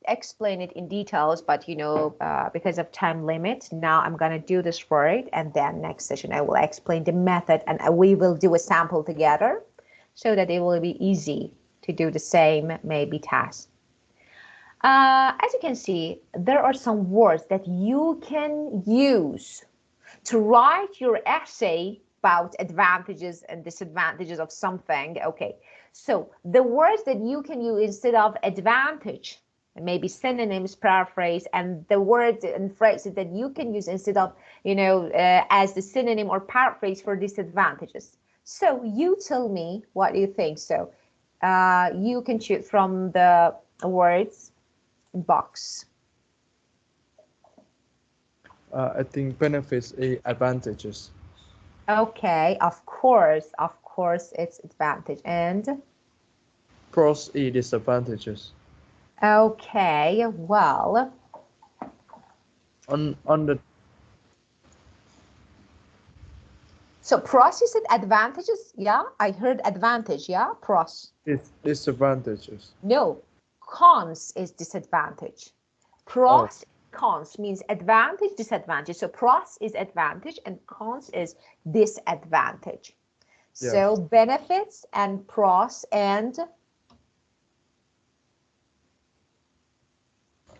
explain it in details, but because of time limit, now I'm going to do this for it, and then next session I will explain the method, and we will do a sample together so that it will be easy to do the same maybe task. As you can see, there are some words that you can use to write your essay about advantages and disadvantages of something. Okay, so the words that you can use instead of advantage, maybe synonyms, paraphrase, and the words and phrases that you can use instead of, as the synonym or paraphrase for disadvantages. So you tell me what you think. So you can choose from the words box. I think benefits is advantages. Okay, of course, it's advantage. And Pros is disadvantages. okay, well, On the so pros is it advantages? Yeah, I heard advantage. Yeah, pros. disadvantages. No, cons is disadvantage. Oh Pros, cons means advantage, disadvantage. So pros is advantage and cons is disadvantage. So yes. benefits and pros and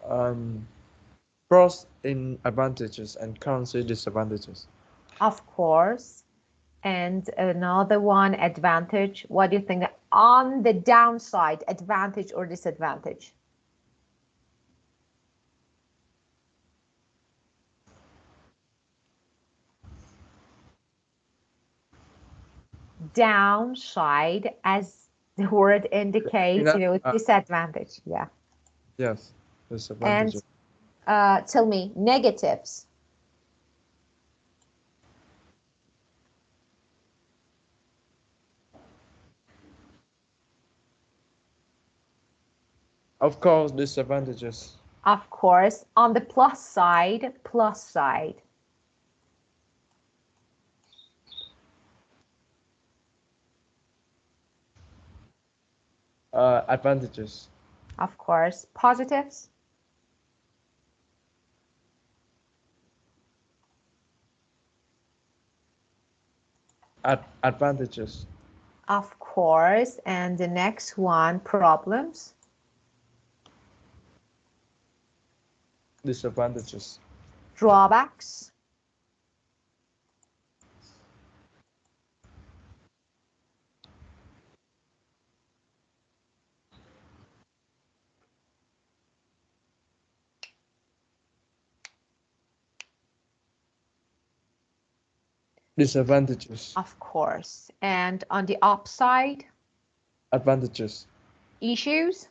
Um, pros in advantages and cons in disadvantages. of course. And another one, advantage. What do you think on the downside, advantage or disadvantage? Downside, as the word indicates, disadvantage. Yeah. Yes, And disadvantages. tell me, negatives. Of course, disadvantages. Of course, on the plus side, plus side. Advantages. Of course, positives. Advantages. Of course, and the next one, problems. Disadvantages. Drawbacks. Disadvantages. Of course. And on the upside, Advantages. issues.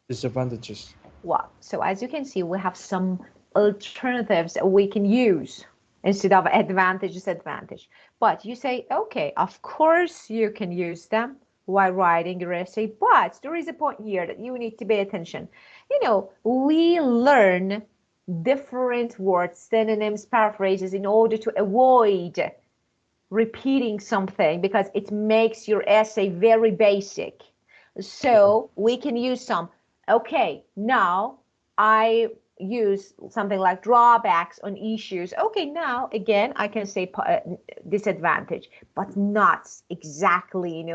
Disadvantages. Well, so as you can see, we have some alternatives we can use instead of advantage, disadvantage. But you say, okay, of course you can use them while writing your essay, but there is a point here that you need to pay attention. We learn different words, synonyms, paraphrases in order to avoid repeating something because it makes your essay very basic. So we can use some, okay, now I use something like drawbacks on issues. Okay, now again, I can say disadvantage, but not exactly,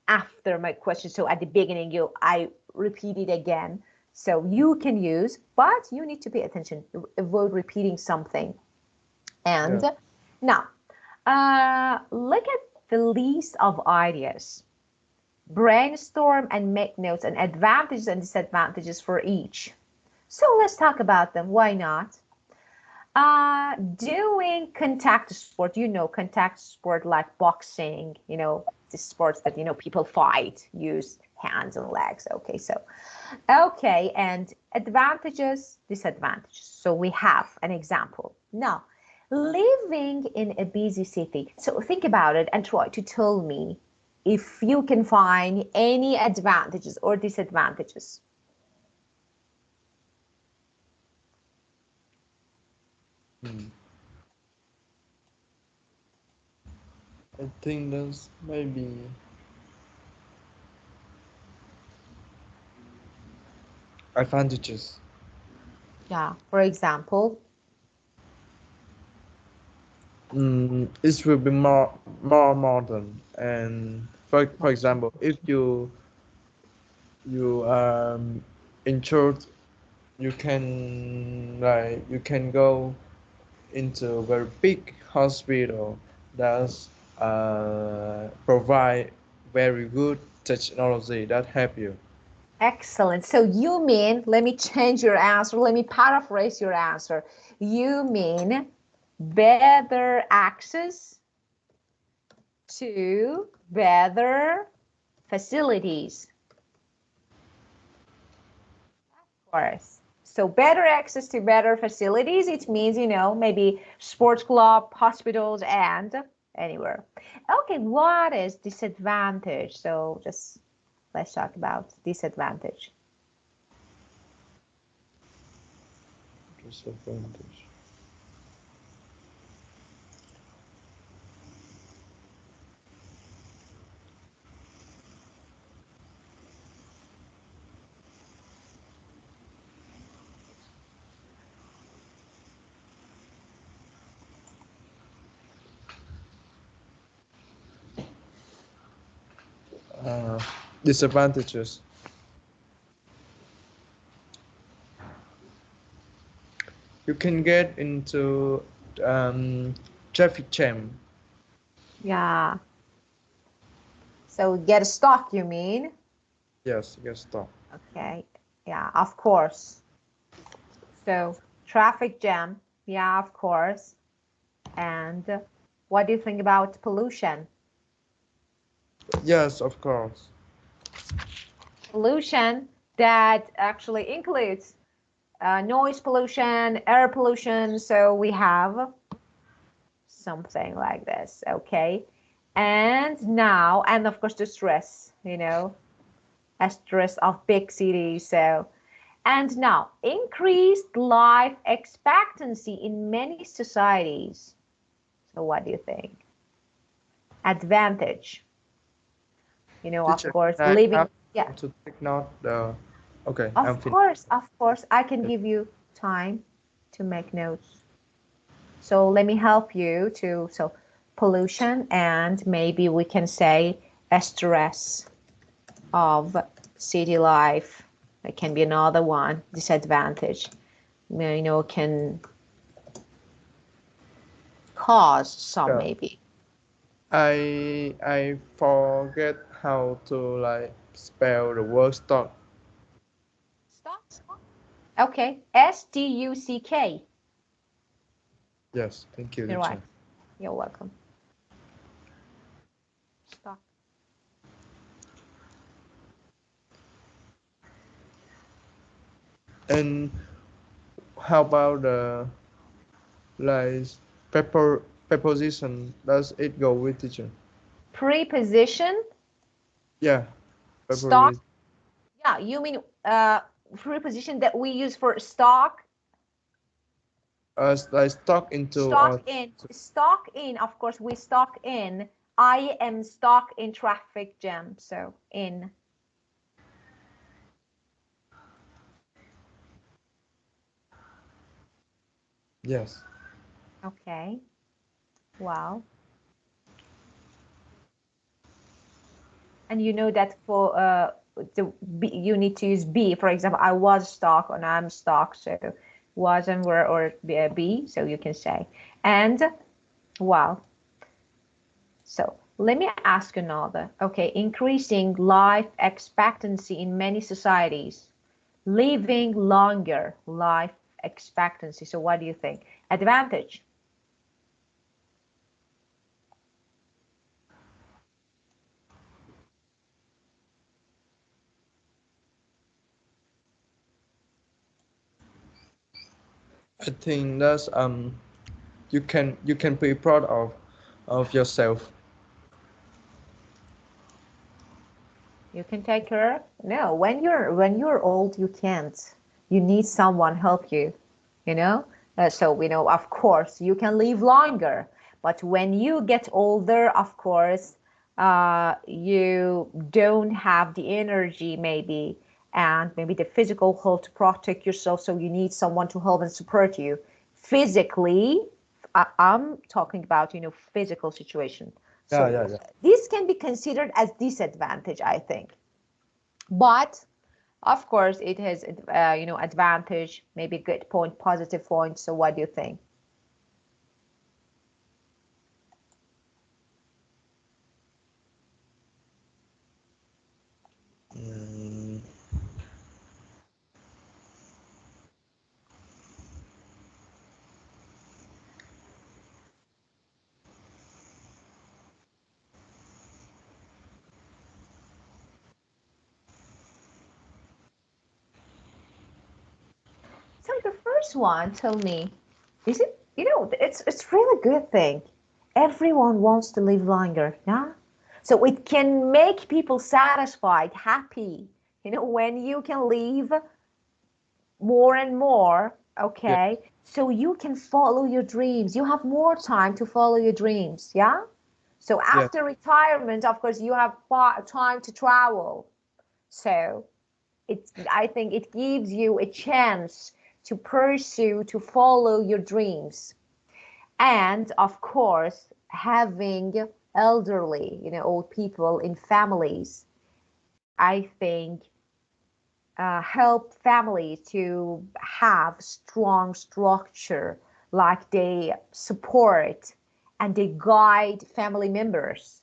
after my question. So at the beginning, I repeat it again. So you can use, but you need to pay attention, avoid repeating something. And Yeah. now, look at the list of ideas. Brainstorm and make notes on advantages and disadvantages for each. So let's talk about them. Why not? Doing contact sport, contact sport like boxing, the sports that, people fight, use hands and legs. Okay, and advantages, disadvantages. So we have an example. Now, living in a busy city. So think about it and try to tell me if you can find any advantages or disadvantages. I think that's maybe advantages. Yeah, for example, It will be more modern. And for example, if you insured, you can go into a very big hospital that provide very good technology that help you. excellent. So you mean, let me change your answer, let me paraphrase your answer. You mean better access to better facilities. Of course. So better access to better facilities, it means, maybe sports club, hospitals, and anywhere. Okay, what is disadvantage? So just let's talk about disadvantage. Disadvantage. Uh, Disadvantages. You can get into traffic jam. Yeah. So get stuck, you mean? Yes, yes, stop. Okay. Yeah, of course. So traffic jam. Yeah, of course. And what do you think about pollution? Yes, of course. Pollution that actually includes noise pollution, air pollution. So we have something like this, okay? And now, and of course, the stress, a stress of big cities. So, and now, increased life expectancy in many societies. So, what do you think? Advantage, of Teacher, course, can I living. have Yeah, time to take note the. Okay, I'm finished. of course, I can give you time to make notes. So let me help you to, so pollution, and maybe we can say a stress of city life. It can be another one, disadvantage, can cause some Yeah. maybe. I forget how to like spell the word stock. Stock? Okay, Stuck. Yes, thank you, You're right. teacher. You're welcome. Stock. And how about the like preposition? Does it go with teacher? Preposition, Yeah, stock. preposition. Yeah, you mean preposition that we use for stock. Like stock into Stock in, stock in, of course, we stock in. I am stuck in traffic jam. So in. yes. Okay. Wow. And you know that for you need to use be. For example, I was stuck and I'm stuck. So was and were or be. So you can say. And wow. So let me ask another. Okay, increasing life expectancy in many societies, living longer life expectancy. So what do you think? Advantage. I think that's you can be proud of yourself. You can take care. No, when you're old, you can't. You need someone help you. You know. So we know, of course, you can live longer, but when you get older, of course, you don't have the energy maybe, and maybe the physical health to protect yourself. So you need someone to help and support you physically. I'm talking about physical situation. Yeah, So yeah, yeah. this can be considered as disadvantage, I think. But of course, it has advantage, maybe good point, positive point. So what do you think? Mm, So the first one, tell me, is it? It's really good thing. Everyone wants to live longer, yeah. So it can make people satisfied, happy. When you can live more and more, yeah, okay. So you can follow your dreams. You have more time to follow your dreams, yeah. So yeah. after retirement, of course, you have time to travel. So I think it gives you a chance to pursue, to follow your dreams. And of course, having elderly, old people in families, I think help families to have strong structure, like they support and they guide family members.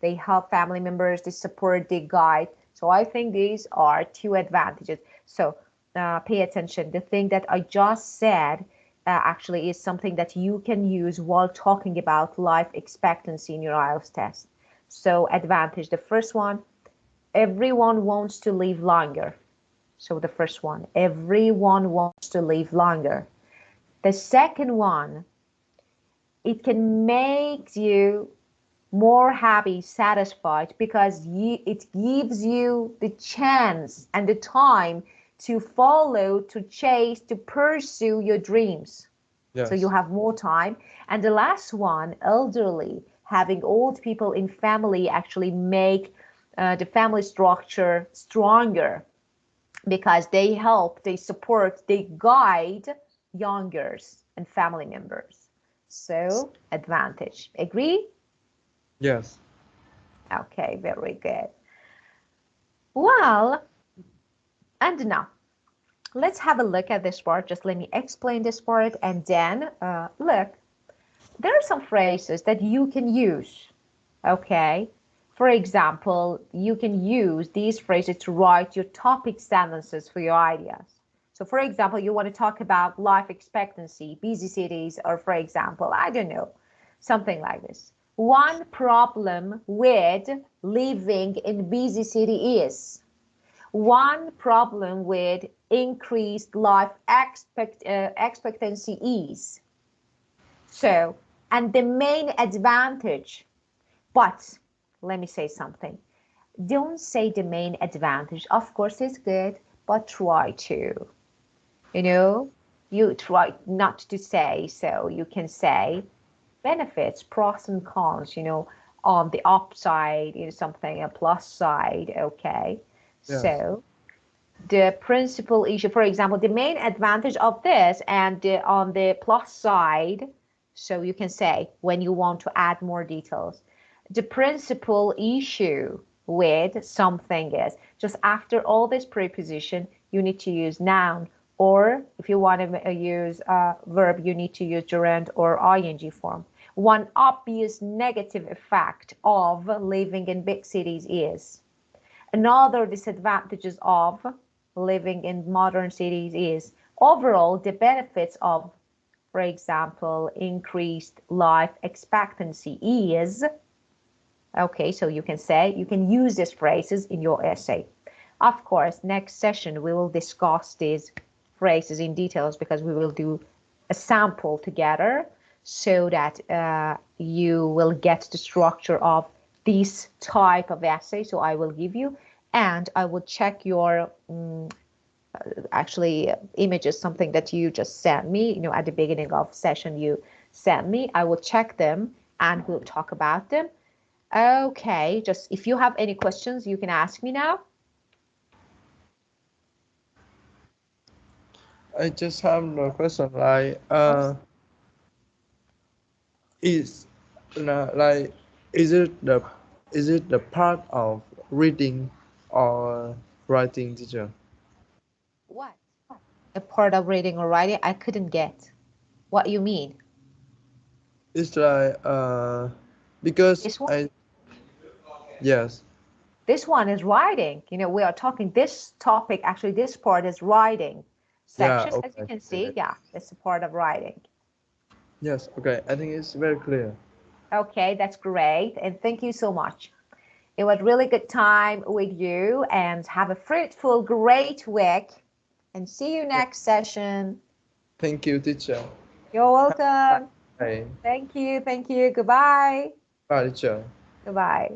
They help family members, they support, they guide. So I think these are two advantages. So pay attention. The thing that I just said actually is something that you can use while talking about life expectancy in your IELTS test. So advantage, the first one, everyone wants to live longer. So the first one, everyone wants to live longer. The second one, it can make you more happy, satisfied, because it gives you the chance and the time to follow, to chase, to pursue your dreams. Yes. So you have more time. And the last one, elderly, having old people in family actually make the family structure stronger, because they help, they support, they guide youngers and family members. So advantage. Agree? Yes. Okay, very good. Well, and now let's have a look at this part. Just let me explain this part, and then look, there are some phrases that you can use. Okay, for example, you can use these phrases to write your topic sentences for your ideas. So for example, you want to talk about life expectancy, busy cities, or for example, I don't know, something like this. One problem with living in busy city is. One problem with increased life expectancy is. So, and the main advantage, but let me say something. Don't say the main advantage. Of course, it's good, but try to. You try not to say, so you can say benefits, pros and cons, on the upside, something, a plus side, okay? Yes. So the principal issue, for example, the main advantage of this and on the plus side, so you can say when you want to add more details, the principal issue with something is just after all this preposition, you need to use noun, or if you want to use a verb, you need to use gerund or ing form. One obvious negative effect of living in big cities is. Another disadvantages of living in modern cities is overall the benefits of, for example, increased life expectancy is. Okay, so you can use these phrases in your essay. Of course, next session we will discuss these phrases in details, because we will do a sample together so that you will get the structure of this type of essay. So I will give you, and I will check your actually images, something that you just sent me, at the beginning of session you sent me. I will check them and we'll talk about them. Okay, just if you have any questions, you can ask me now. I just have a question like is like is it the part of reading or writing, teacher? What? A part of reading or writing? I couldn't get what you mean. It's like because This one? I yes. This one is writing. We are talking this topic, actually this part is writing Yeah, section. As you okay. can see, yeah, it's a part of writing. Yes, okay. I think it's very clear. Okay, that's great. And thank you so much. It was really good time with you, and have a fruitful, great week, and see you next session. Thank you, teacher. You're welcome. Bye. Thank you. Thank you. Goodbye. Bye, teacher. Goodbye.